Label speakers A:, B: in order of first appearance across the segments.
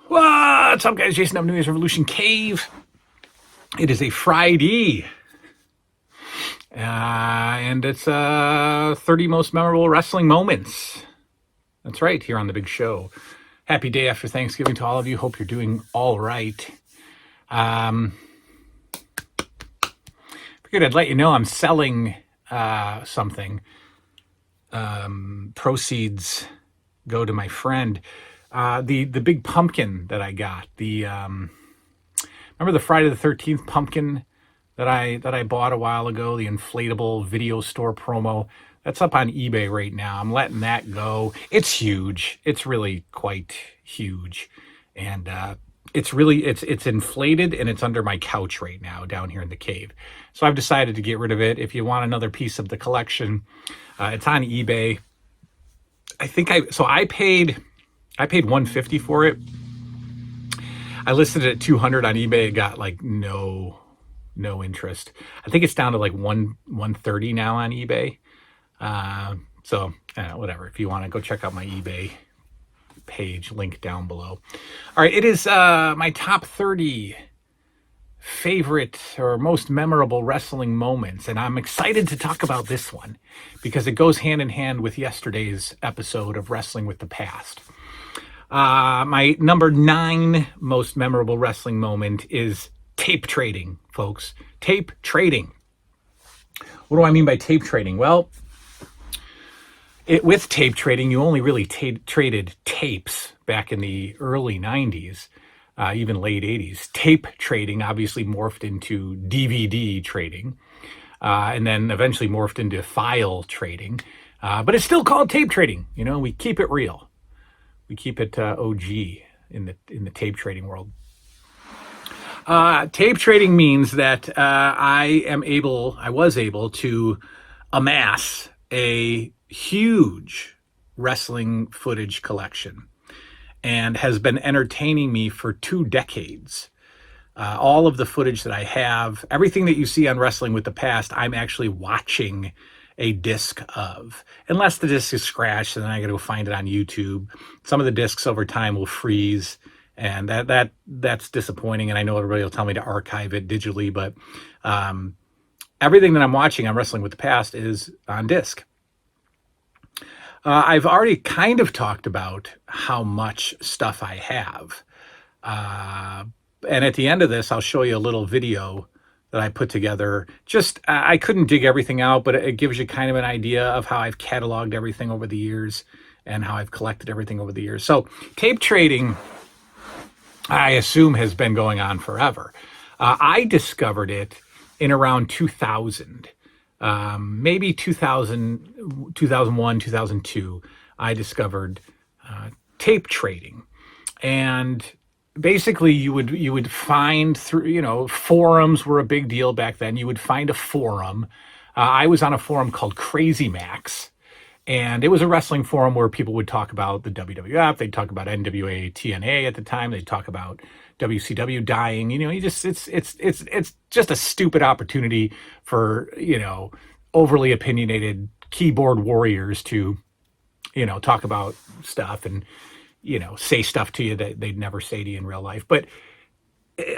A: What's up, guys? Jason of New Year's Revolution Cave. It is a Friday, and it's 30 most memorable wrestling moments. That's right, here on the big show. Happy day after Thanksgiving to all of you. Hope you're doing all right. Figured I'd let you know I'm selling something. Proceeds go to my friend. The big pumpkin that I got. Remember the Friday the 13th pumpkin that I bought a while ago, the inflatable video store promo? That's up on eBay right now. I'm letting that go. It's huge. It's really quite huge. And it's inflated, and it's under my couch right now down here in the cave. So I've decided to get rid of it. If you want another piece of the collection, it's on eBay. I paid $150 for it. I listed it at $200 on eBay. It got like no interest. I think it's down to like $130 now on eBay. So whatever. If you want to go check out my eBay page, link down below. All right, it is my top 30 favorite or most memorable wrestling moments, and I'm excited to talk about this one because it goes hand in hand with yesterday's episode of Wrestling with the Past. My number 9 most memorable wrestling moment is tape trading, folks. Tape trading. What do I mean by tape trading? Well, with tape trading, you only really traded tapes back in the early 90s, even late 80s. Tape trading obviously morphed into DVD trading, and then eventually morphed into file trading. But it's still called tape trading. You know, we keep it real. We keep it OG in the tape trading world. Tape trading means that I was able to amass a huge wrestling footage collection, and has been entertaining me for 2 decades. All of the footage that I have, everything that you see on Wrestling with the Past, I'm actually watching a disc of, unless the disc is scratched, and then I got to go find it on YouTube. Some of the discs over time will freeze, and that's disappointing. And I know everybody will tell me to archive it digitally, but everything that I'm watching on Wrestling with the Past is on disc. I've already kind of talked about how much stuff I have. And at the end of this, I'll show you a little video that I put together. I couldn't dig everything out, but it gives you kind of an idea of how I've cataloged everything over the years and how I've collected everything over the years. So tape trading, I assume, has been going on forever. I discovered it in around 2000. Maybe 2000, 2001, 2002, I discovered tape trading. And basically you would find through, forums were a big deal back then. You would find a forum. I was on a forum called Crazy Max, and it was a wrestling forum where people would talk about the WWF. They'd talk about NWA, TNA at the time. They'd talk about WCW dying. It's just a stupid opportunity for, overly opinionated keyboard warriors to, talk about stuff and, say stuff to you that they'd never say to you in real life. But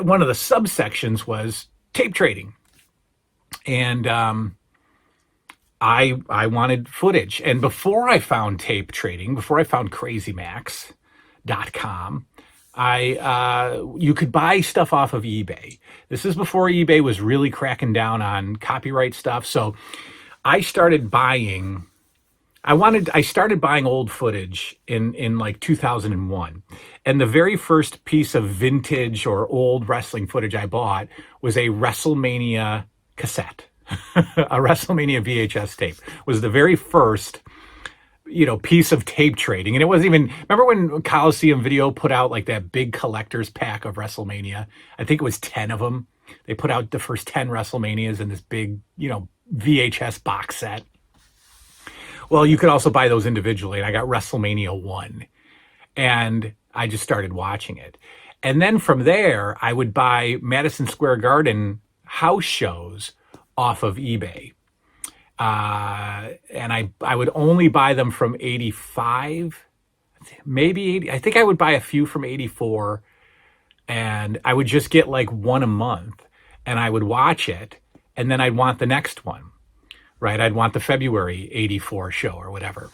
A: one of the subsections was tape trading. And I wanted footage. And before I found tape trading, before I found crazymax.com, you could buy stuff off of eBay. This is before eBay was really cracking down on copyright stuff. So I started buying old footage in like 2001. And the very first piece of vintage or old wrestling footage I bought was a WrestleMania cassette. A WrestleMania VHS tape was the very first, piece of tape trading. And it wasn't even, remember when Coliseum Video put out like that big collector's pack of WrestleMania? I think it was 10 of them. They put out the first 10 WrestleManias in this big, VHS box set. Well, you could also buy those individually, and I got WrestleMania 1, and I just started watching it. And then from there, I would buy Madison Square Garden house shows off of eBay. And I would only buy them from 85, I maybe 80. I think I would buy a few from 84, and I would just get like one a month, and I would watch it, and then I'd want the next one, right? I'd want the February 84 show or whatever.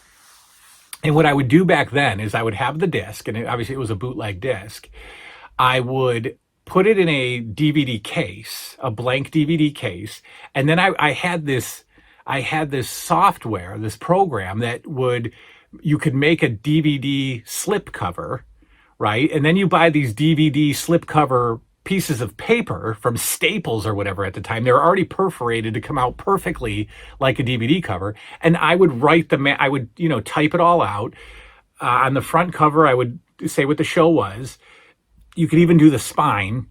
A: And what I would do back then is I would have the disc, and obviously it was a bootleg disc. I would put it in a DVD case, a blank DVD case, and then I had this software, this program that you could make a DVD slip cover, right? And then you buy these DVD slip cover pieces of paper from Staples or whatever at the time. They were already perforated to come out perfectly like a DVD cover. And I would I would, type it all out. On the front cover, I would say what the show was. You could even do the spine.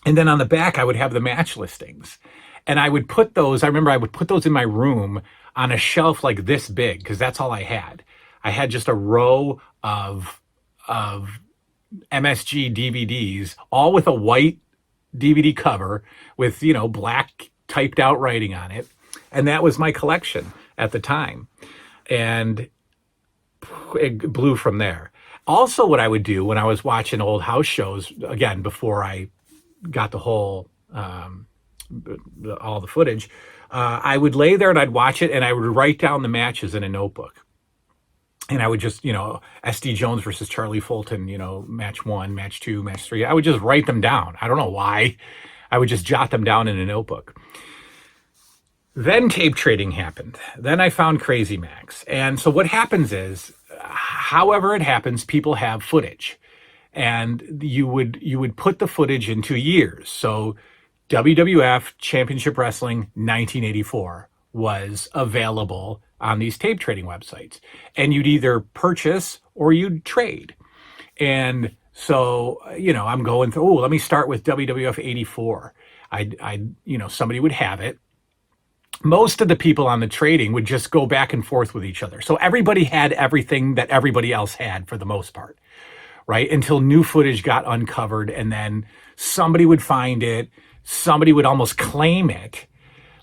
A: And then on the back, I would have the match listings. And I would put those, I remember I would put those in my room on a shelf like this big, because that's all I had. I had just a row of MSG DVDs, all with a white DVD cover with, black typed out writing on it. And that was my collection at the time. And it blew from there. Also, what I would do when I was watching old house shows, again, before I got the whole, all the footage, I would lay there and I'd watch it, and I would write down the matches in a notebook. And I would just, SD Jones versus Charlie Fulton, match 1, match 2, match 3. I would just write them down. I don't know why. I would just jot them down in a notebook. Then tape trading happened. Then I found Crazy Max. And so what happens is, however it happens, people have footage. And you would put the footage into years. So WWF Championship Wrestling 1984 was available on these tape trading websites, and you'd either purchase or you'd trade. And so, I'm going through, let me start with WWF 84. Somebody would have it. Most of the people on the trading would just go back and forth with each other. So everybody had everything that everybody else had for the most part, right? Until new footage got uncovered, and then somebody would find it. Somebody would almost claim it,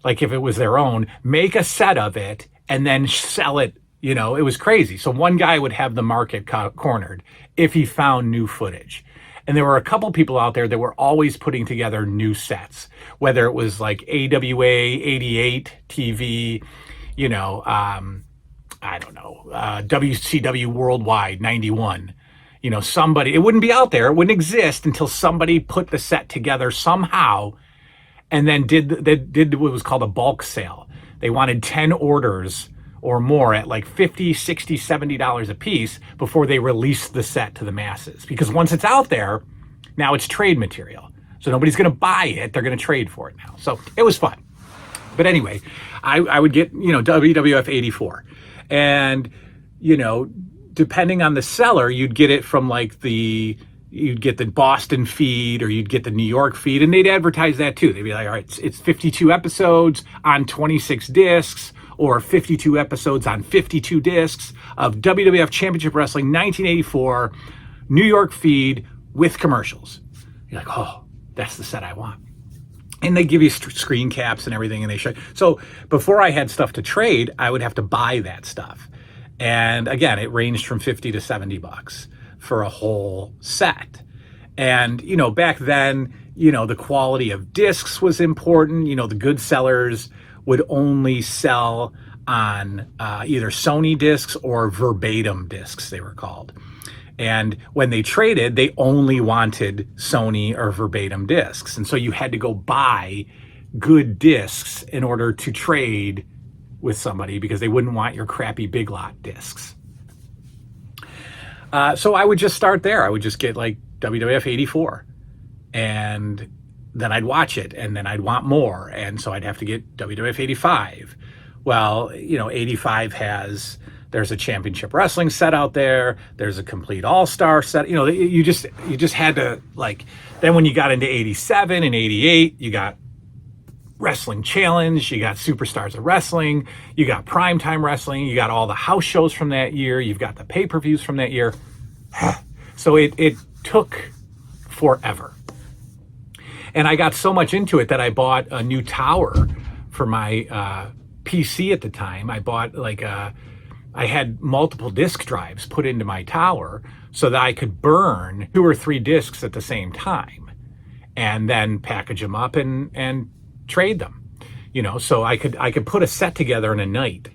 A: like if it was their own, make a set of it, and then sell it. It was crazy. So one guy would have the market cornered if he found new footage. And there were a couple people out there that were always putting together new sets, whether it was like AWA 88 TV, I don't know, WCW Worldwide 91. Somebody, it wouldn't be out there, it wouldn't exist until somebody put the set together somehow and then did what was called a bulk sale. They wanted 10 orders or more at like $50, $60, $70 a piece before they released the set to the masses. Because once it's out there, now it's trade material. So nobody's going to buy it. They're going to trade for it now. So it was fun. But anyway, I would get, WWF 84. And, depending on the seller, you'd get it from like you'd get the Boston feed or you'd get the New York feed, and they'd advertise that too. They'd be like, all right, it's 52 episodes on 26 discs, or 52 episodes on 52 discs of WWF Championship Wrestling 1984 New York feed with commercials. You're like, oh, that's the set I want. And they give you screen caps and everything, and they show. So before I had stuff to trade, I would have to buy that stuff. And again, it ranged from $50 to $70 for a whole set. And, back then, the quality of discs was important. The good sellers would only sell on either Sony discs or verbatim discs, they were called. And when they traded, they only wanted Sony or verbatim discs. And so you had to go buy good discs in order to trade with somebody, because they wouldn't want your crappy Big Lot discs. So I would just start there. I would just get like WWF 84, and then I'd watch it, and then I'd want more. And so I'd have to get WWF 85. Well, 85 there's a championship wrestling set out there. There's a complete all-star set. You just had to, like, then when you got into 87 and 88, you got Wrestling Challenge, you got Superstars of Wrestling, you got Primetime Wrestling, you got all the house shows from that year, you've got the pay-per-views from that year. So it took forever. And I got so much into it that I bought a new tower for my PC at the time. I bought like I had multiple disk drives put into my tower so that I could burn 2 or 3 disks at the same time and then package them up and trade them. So I could put a set together in a night.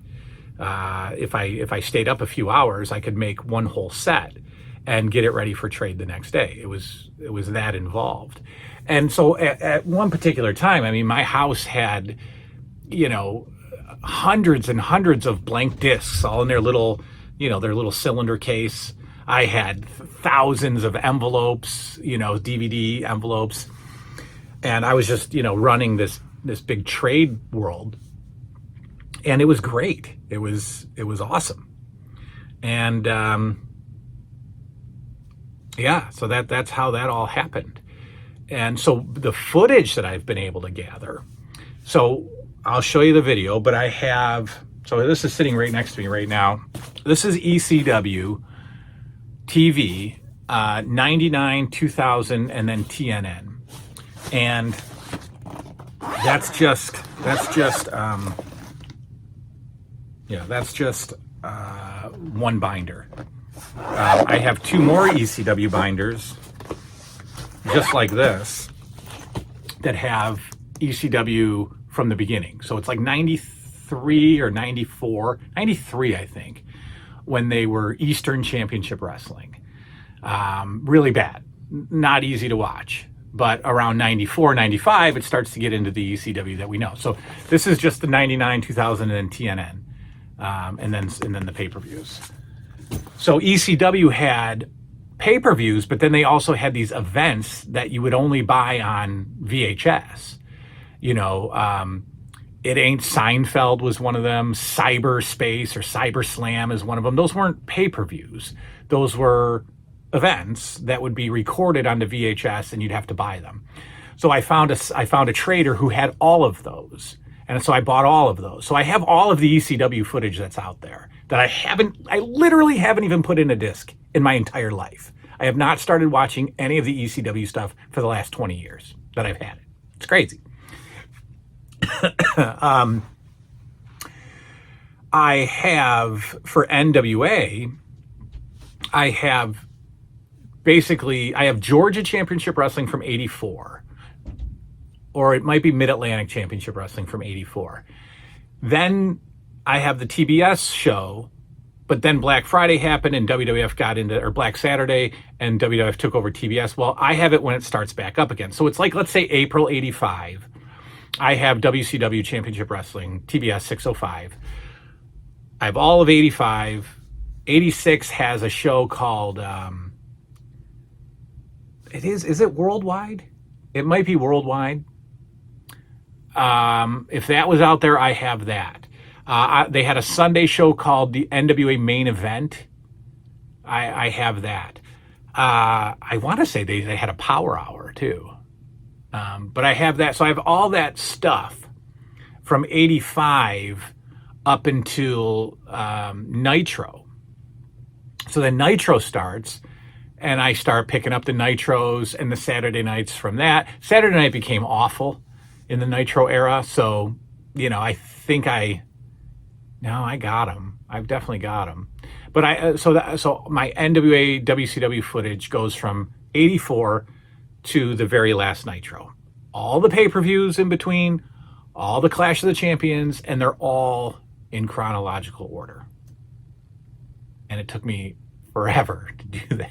A: If I stayed up a few hours, I could make one whole set and get it ready for trade the next day. It was that involved. And so at one particular time, I mean, my house had, hundreds and hundreds of blank discs all in their little cylinder case. I had thousands of envelopes, DVD envelopes. And I was just, running this big trade world. And it was great. It was awesome. And so that's how that all happened. And so the footage that I've been able to gather, so I'll show you the video, but so this is sitting right next to me right now. This is ECW TV, 99, 2000, and then TNN. And that's just one binder. I have 2 more ECW binders, just like this, that have ECW from the beginning. So it's like 93 or 94, 93, I think, when they were Eastern Championship Wrestling. Really bad, not easy to watch. But around 94, 95, it starts to get into the ECW that we know. So this is just the 99, 2000, and then TNN, and then the pay-per-views. So ECW had pay-per-views, but then they also had these events that you would only buy on VHS. It Ain't Seinfeld was one of them. Cyberspace or Cyber Slam is one of them. Those weren't pay-per-views. Those were events that would be recorded onto VHS, and you'd have to buy them. So I found a trader who had all of those, and so I bought all of those. So I have all of the ECW footage that's out there that I literally haven't even put in a disc in my entire life. I have not started watching any of the ECW stuff for the last 20 years that I've had it. It's crazy. I have, for NWA, I have Georgia Championship Wrestling from 84, or it might be Mid-Atlantic Championship Wrestling from 84. Then I have the TBS show, but then Black Friday happened and WWF got into, or Black Saturday, and WWF took over TBS. Well, I have it when it starts back up again. So it's like, let's say April 85. I have WCW Championship Wrestling, TBS 605. I have all of 85. 86 has a show called, is it Worldwide? It might be Worldwide. If that was out there, I have that. They had a Sunday show called the NWA Main Event. I have that. I want to say they had a Power Hour too. But I have that. So I have all that stuff from 85 up until Nitro. So then Nitro starts, and I start picking up the Nitros and the Saturday nights from that. Saturday night became awful in the Nitro era. So, I think I got them. I've definitely got them. But so my NWA WCW footage goes from 84 to the very last Nitro. All the pay-per-views in between, all the Clash of the Champions, and they're all in chronological order. And it took me forever to do that.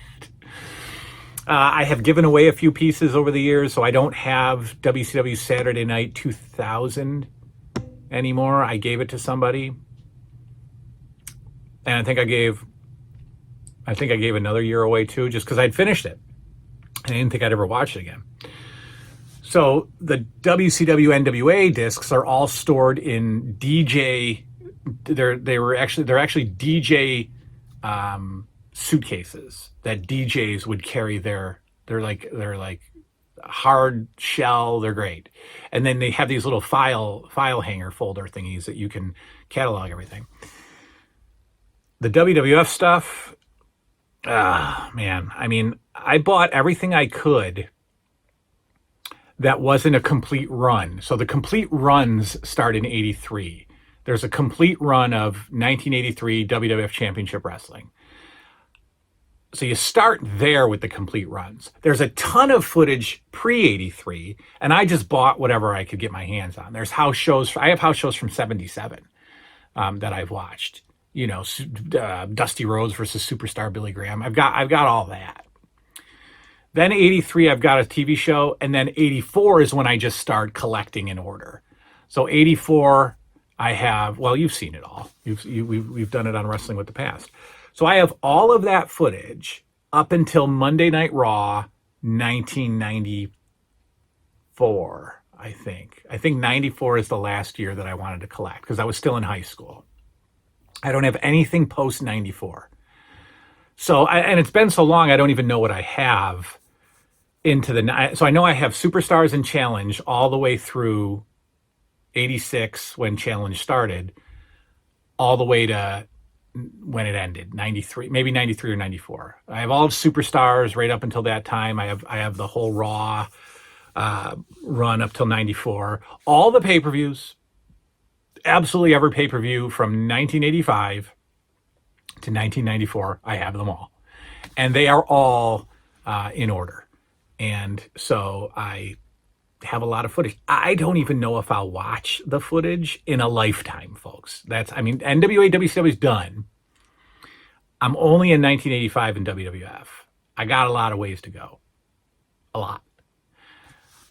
A: I have given away a few pieces over the years, so I don't have WCW Saturday Night 2000 anymore. I gave it to somebody. And I think I gave another year away too, just because I'd finished it. I didn't think I'd ever watch it again. So the WCW NWA discs are all stored in DJ. They're actually DJ suitcases that DJs would carry. They're like hard shell. They're great. And then they have these little file hanger folder thingies that you can catalog everything. The WWF stuff, man, I mean, I bought everything I could that wasn't a complete run. So the complete runs start in 83. There's a complete run of 1983 WWF Championship Wrestling. So you start there with the complete runs. There's a ton of footage pre-83, and I just bought whatever I could get my hands on. There's house shows. I have house shows from 77 that I've watched. You know, Dusty Rhodes versus Superstar Billy Graham. I've got all that. Then 83, I've got a TV show, and then 84 is when I just start collecting in order. So 84, I have, well, you've seen it all. We've done it on Wrestling with the Past. So I have all of that footage up until Monday Night Raw 1994, I think. I think 94 is the last year that I wanted to collect because I was still in high school. I don't have anything post 94. So, and it's been so long, I don't even know what I have into the, so I know I have Superstars and Challenge all the way through 86 when Challenge started, all the way to when it ended, 93, maybe 93 or 94. I have all of Superstars right up until that time. I have the whole Raw run up till 94. All the pay-per-views, absolutely every pay-per-view from 1985 to 1994, I have them all. And they are all in order. And so I have a lot of footage. I don't even know if I'll watch the footage in a lifetime, folks. NWA WCW is done. I'm only in 1985 in WWF. I got a lot of ways to go. A lot.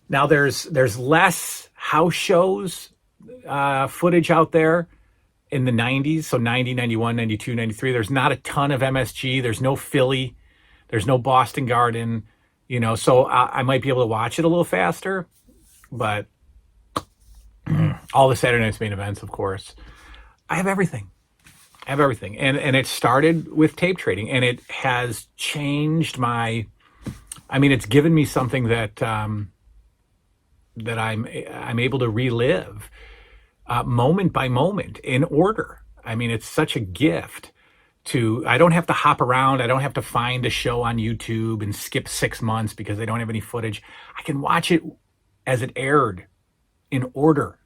A: Now there's less house shows footage out there in the 90s. So 90, 91, 92, 93. There's not a ton of MSG. There's no Philly. There's no Boston Garden. You know, so I might be able to watch it a little faster, but all the Saturday Night's Main Events, of course. I have everything. And it started with tape trading, and it has changed it's given me something that that I'm able to relive moment by moment in order. I mean, it's such a gift. I don't have to hop around. I don't have to find a show on YouTube and skip 6 months because they don't have any footage. I can watch it as it aired in order.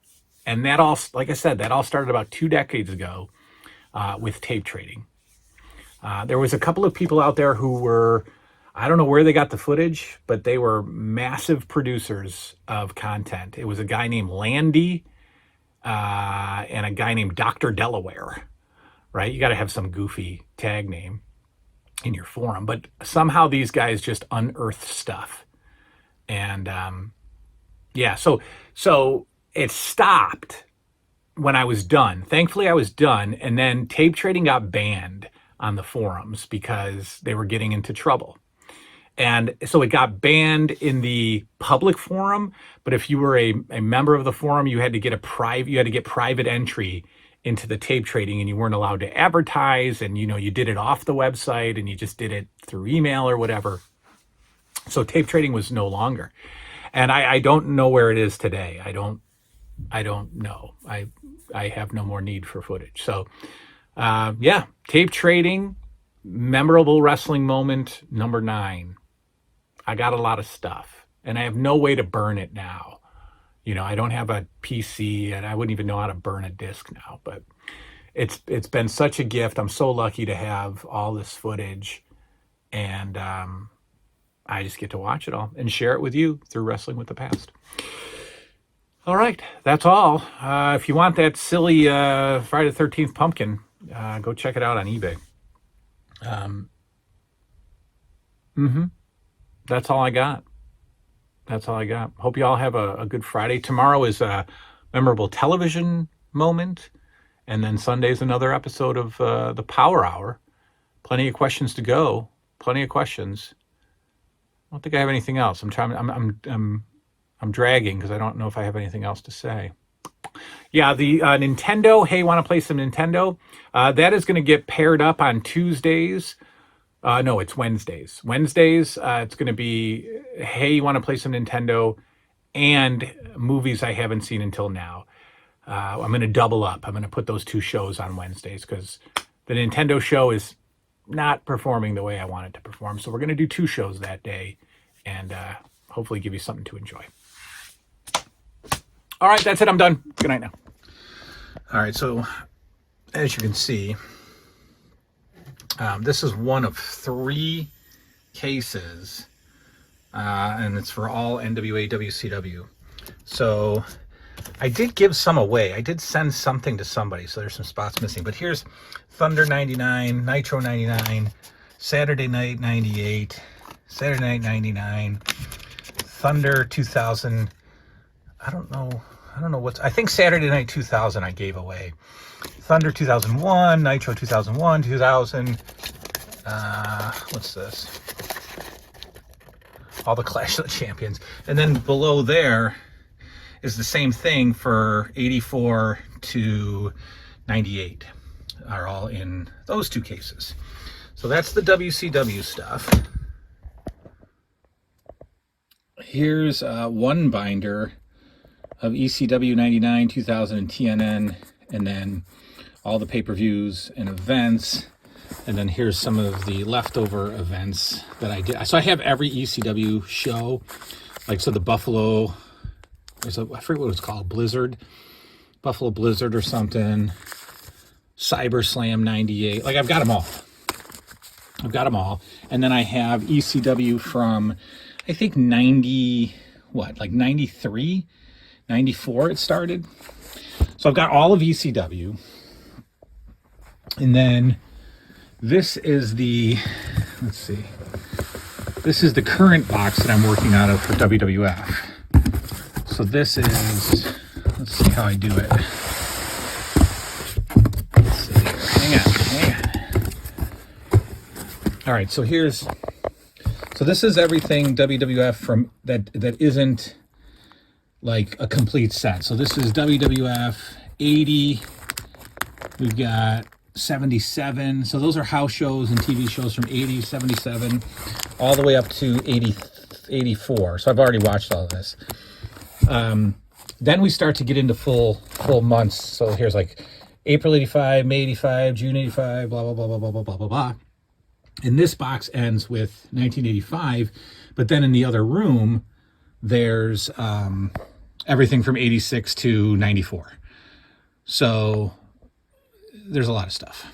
A: And that all, like I said, that all started about 2 decades ago with tape trading. There was a couple of people out there who were, I don't know where they got the footage, but they were massive producers of content. It was a guy named Landy and a guy named Dr. Delaware. Right? You got to have some goofy tag name in your forum, but somehow these guys just unearthed stuff. And so it stopped when I was done. Thankfully I was done. And then tape trading got banned on the forums because they were getting into trouble. And so it got banned in the public forum, but if you were a member of the forum, you had to get private entry into the tape trading, and you weren't allowed to advertise, and you did it off the website, and you just did it through email or whatever. So tape trading was no longer. And I don't know where it is today. I don't know. I have no more need for footage. So tape trading, memorable wrestling moment number 9. I got a lot of stuff, and I have no way to burn it now. I don't have a PC, and I wouldn't even know how to burn a disc now, but it's been such a gift. I'm so lucky to have all this footage, and I just get to watch it all and share it with you through Wrestling with the Past. All right, that's all. If you want that silly Friday the 13th pumpkin, go check it out on eBay. That's all I got. Hope you all have a good Friday. Tomorrow is a memorable television moment. And then Sunday's another episode of the Power Hour. Plenty of questions to go. Plenty of questions. I don't think I have anything else. I'm dragging because I don't know if I have anything else to say. Yeah, the Nintendo. Hey, want to play some Nintendo? That is going to get paired up on Tuesdays. No, it's Wednesdays. Wednesdays, it's going to be, hey, you want to play some Nintendo and movies I haven't seen until now. I'm going to double up. I'm going to put those 2 shows on Wednesdays because the Nintendo show is not performing the way I want it to perform. So we're going to do 2 shows that day and hopefully give you something to enjoy. All right, that's it. I'm done. Good night now. All right, so as you can see, this is one of 3 cases, and it's for all NWA WCW. So I did give some away. I did send something to somebody, so there's some spots missing. But here's Thunder 99, Nitro 99, Saturday Night 98, Saturday Night 99, Thunder 2000. I don't know what's, I think Saturday Night 2000 I gave away. Thunder 2001, Nitro 2001, 2000. What's this? All the Clash of the Champions. And then below there is the same thing for 84 to 98. Are all in those 2 cases. So that's the WCW stuff. Here's one binder of ECW 99, 2000, and TNN, and then all the pay-per-views and events. And then here's some of the leftover events that I did. So I have every ECW show, like so the Buffalo, I forget what it's called, Buffalo Blizzard or something, Cyber Slam 98. Like I've got them all. And then I have ECW from, I think 93, 94 it started. So I've got all of ECW. And then this is the, let's see, this is the current box that I'm working out of for WWF. So this is, let's see how I do it. Let's see, hang on. All right, so this is everything WWF from that isn't like a complete set. So this is WWF 80. We've got 77. So those are house shows and TV shows from 80, 77, all the way up to 84. So I've already watched all of this. Then we start to get into full months. So here's like April 85, May 85, June 85, blah, blah, blah, blah, blah, blah, blah, blah, blah. And this box ends with 1985. But then in the other room, there's everything from 86 to 94. So there's a lot of stuff.